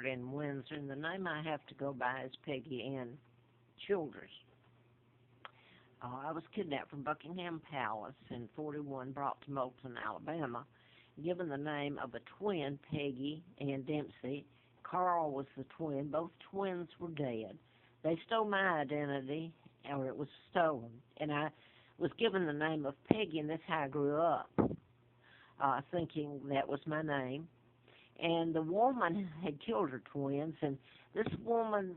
in Windsor, and the name I have to go by is Peggy Ann Childers. I was kidnapped from Buckingham Palace in 41, brought to Moulton, Alabama, given the name of a twin, Peggy Ann Dempsey. Carl was the twin. Both twins were dead. They stole my identity, or it was stolen, and I was given the name of Peggy, and that's how I grew up, thinking that was my name. And the woman had killed her twins, and this woman,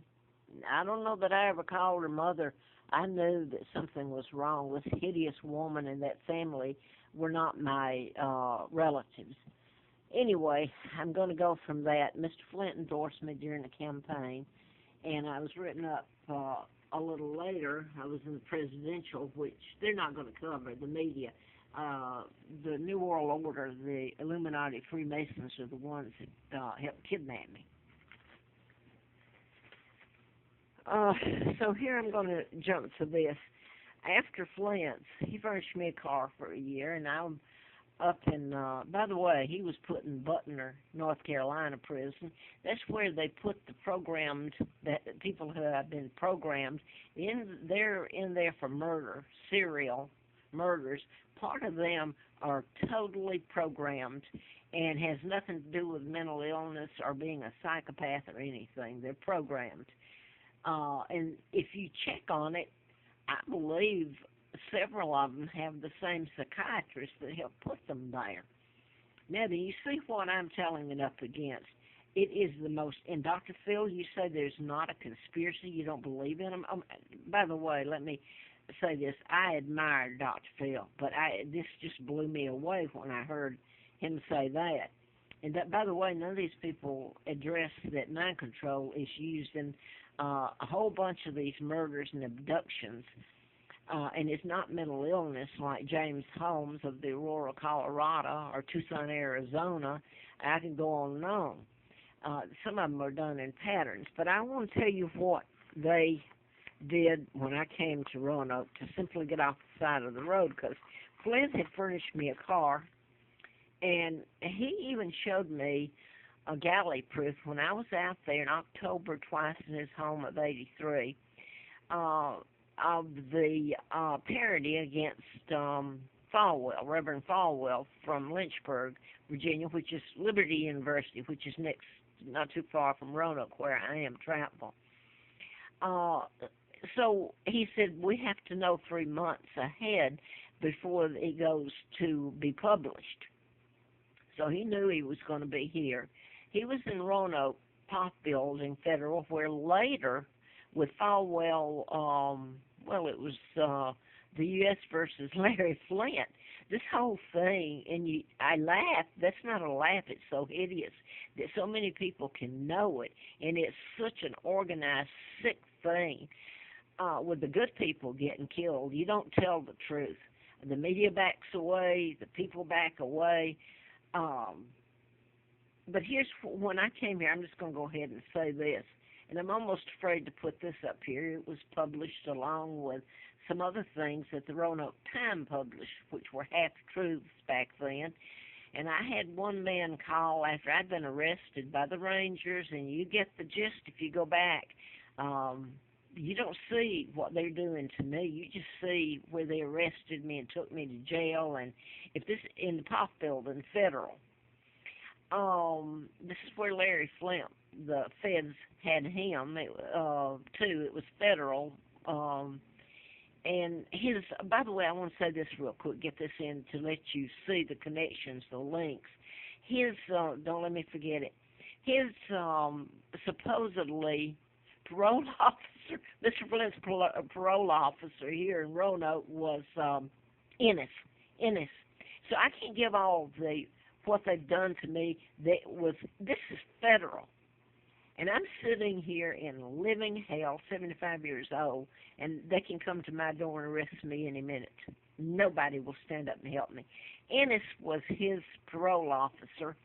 I don't know that I ever called her mother. I knew that something was wrong. This hideous woman and that family were not my relatives. Anyway, I'm going to go from that. Mr. Flint endorsed me during the campaign, and I was written up a little later. I was in the presidential, which they're not going to cover, the media. The New World Order, the Illuminati, Freemasons are the ones that helped kidnap me. So here I'm going to jump to this. After Flint's, he furnished me a car for a year, and I'm up in, by the way, he was put in Butner, North Carolina prison. That's where they put the programmed, that people who have been programmed, they're in there for murder, serial murders. Part of them are totally programmed and has nothing to do with mental illness or being a psychopath or anything. They're programmed. And if you check on it, I believe several of them have the same psychiatrist that helped put them there. Now, do you see what I'm telling it up against? It is the most, and Dr. Phil, you say there's not a conspiracy, you don't believe in them? By the way, let me say this. I admire Dr. Phil, but this just blew me away when I heard him say that. And that, by the way, none of these people address that mind control is used in a whole bunch of these murders and abductions. And it's not mental illness like James Holmes of the Aurora, Colorado, or Tucson, Arizona. I can go on and on. Some of them are done in patterns. But I want to tell you what they did when I came to Roanoke to simply get off the side of the road, because Flint had furnished me a car, and he even showed me a galley proof when I was out there in October twice in his home of 83 of the parody against Falwell, Reverend Falwell from Lynchburg, Virginia, which is Liberty University, which is next, not too far from Roanoke, where I am, Travel. So he said, we have to know 3 months ahead before it goes to be published. So he knew he was going to be here. He was in Roanoke, Pop Building, Federal, where later, with Falwell, well, it was the U.S. versus Larry Flint. This whole thing, and I laugh. That's not a laugh. It's so hideous that so many people can know it, and it's such an organized, sick thing. With the good people getting killed, you don't tell the truth. The media backs away. The people back away. But here's, when I came here, I'm just going to go ahead and say this, and I'm almost afraid to put this up here. It was published along with some other things that the Roanoke Times published, which were half-truths back then. And I had one man call after I'd been arrested by the Rangers, and you get the gist if you go back. You don't see what they're doing to me. You just see where they arrested me and took me to jail. And if this in the Pop Building, Federal. This is where Larry Flint, the feds had him, too. It was Federal. And his, by the way, I want to say this real quick, get this in to let you see the connections, the links. His, don't let me forget it, his supposedly parole officer, Mr. Flint's parole officer here in Roanoke was Ennis. So I can't give all the what they've done to me. This is Federal. And I'm sitting here in living hell, 75 years old, and they can come to my door and arrest me any minute. Nobody will stand up and help me. Ennis was his parole officer.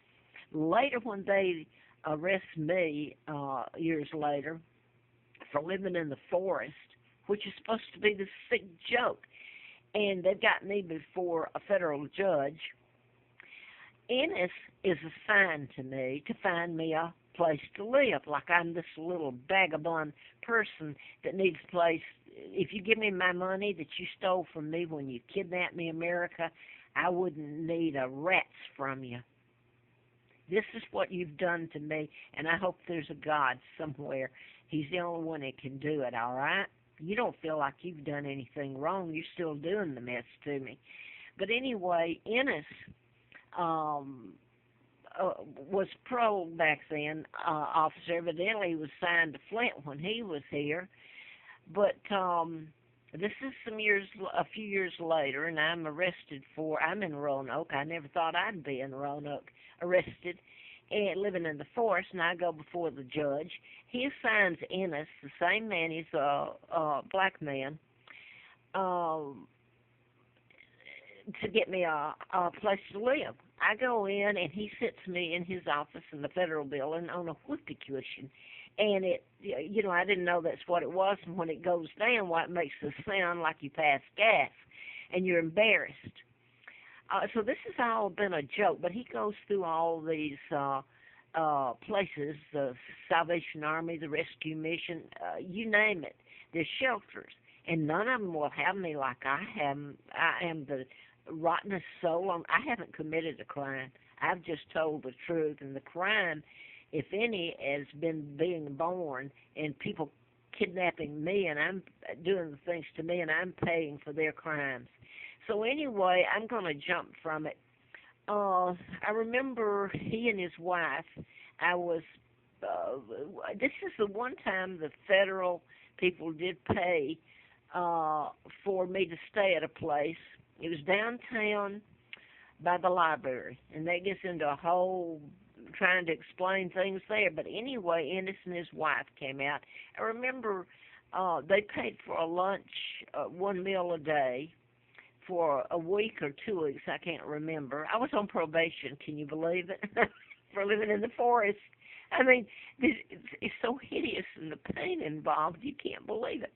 Later, when they arrest me, years later, for living in the forest, which is supposed to be this sick joke, and they've got me before a federal judge, Ennis is assigned to me to find me a place to live, like I'm this little vagabond person that needs a place. If you give me my money that you stole from me when you kidnapped me, America, I wouldn't need a rat's from you. This is what you've done to me, and I hope there's a God somewhere. He's the only one that can do it, all right? You don't feel like you've done anything wrong. You're still doing the mess to me. But anyway, Ennis was parole back then, officer. Evidently, he was signed to Flint when he was here. But this is a few years later, and I'm in Roanoke. I never thought I'd be in Roanoke, arrested, and living in the forest, and I go before the judge. He assigns Ennis, the same man, he's a black man, to get me a place to live. I go in, and he sits me in his office in the federal building on a whoopee cushion. And I didn't know that's what it was. And when it goes down, it makes a sound like you pass gas, and you're embarrassed. So this has all been a joke, but he goes through all these places, the Salvation Army, the Rescue Mission, you name it. There's shelters, and none of them will have me like I am. I am the rottenest soul. I haven't committed a crime. I've just told the truth, and the crime, if any, has been being born and people kidnapping me, and I'm doing the things to me, and I'm paying for their crimes. So anyway, I'm going to jump from it. I remember he and his wife, this is the one time the federal people did pay for me to stay at a place. It was downtown by the library, and that gets into a whole trying to explain things there. But anyway, Ennis and his wife came out. I remember they paid for a lunch, one meal a day, for a week or 2 weeks. I can't remember. I was on probation. Can you believe it? For living in the forest. I mean, it's so hideous, and the pain involved. You can't believe it.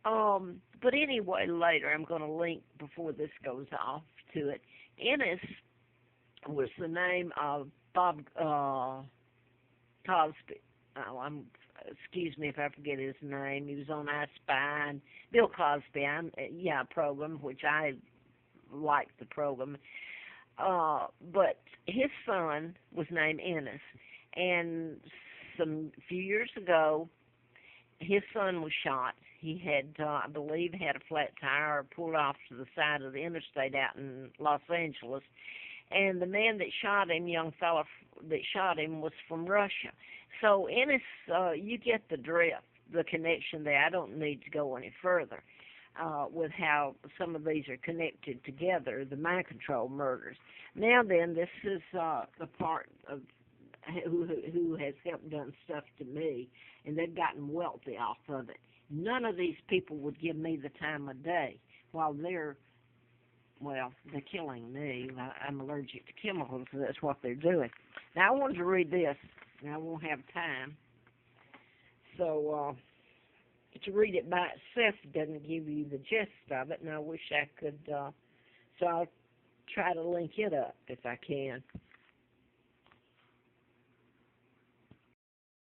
But anyway, later I'm going to link before this goes off to it. Ennis was the name of Bob Cosby. Excuse me if I forget his name. He was on I Spy and Bill Cosby. Program, which I liked the program. But his son was named Ennis, and few years ago, his son was shot. He had, I believe, had a flat tire pulled off to the side of the interstate out in Los Angeles. And the man that shot him, young fella that shot him, was from Russia. So Ennis, you get the drift, the connection there. I don't need to go any further with how some of these are connected together, the mind control murders. Now then, this is the part of who has helped done stuff to me, and they've gotten wealthy off of it. None of these people would give me the time of day while they're killing me. I'm allergic to chemicals, so that's what they're doing. Now, I wanted to read this, and I won't have time. So, to read it by itself doesn't give you the gist of it, and I wish I could, so I'll try to link it up if I can.